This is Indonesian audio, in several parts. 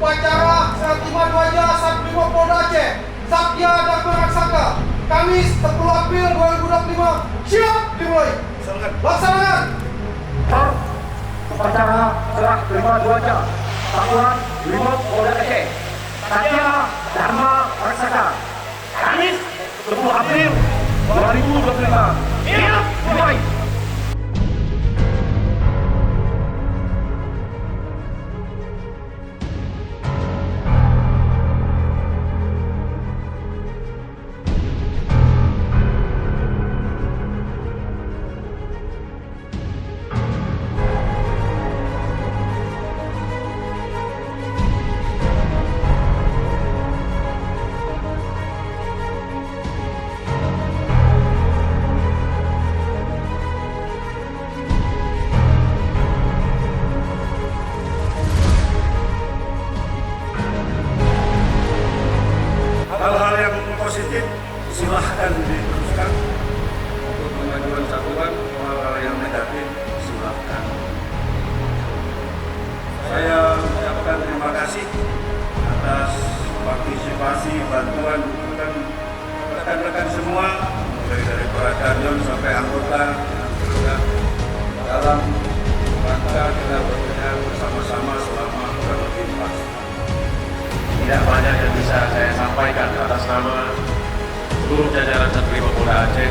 Upacara Sertima Dwaja Satbrimob Polda Aceh Satya Dharma Raksaka Kamis 10 April 2025. Siap dimulai. Laksanakan. Upacara serah terima Dwaja Satuan Brimob Polda Aceh Satya Dharma Raksaka Kamis 10 April 2025. Siap dimulai. Hal-hal yang positif silahkan diteruskan untuk kemajuan satuan. Hal-hal yang negatif silahkan. Saya mengucapkan terima kasih atas partisipasi, bantuan, dukungan rekan-rekan semua, mulai dari para kanyon sampai anggota dalam rangka kita bekerja bersama-sama selama kurang lebih 4 tahun. Tidak banyak yang bisa saya sampaikan atas nama seluruh jajaran Satbrimob Polda Aceh.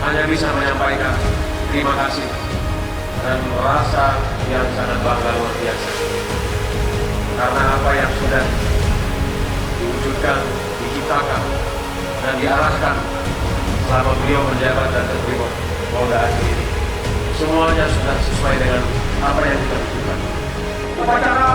Hanya bisa menyampaikan terima kasih dan merasa yang sangat bangga luar biasa. Karena apa yang sudah diwujudkan, diciptakan, dan diarahkan selama beliau menjabat dan Satbrimob Polda Aceh ini, semuanya sudah sesuai dengan apa yang kita butuhkan. Upacara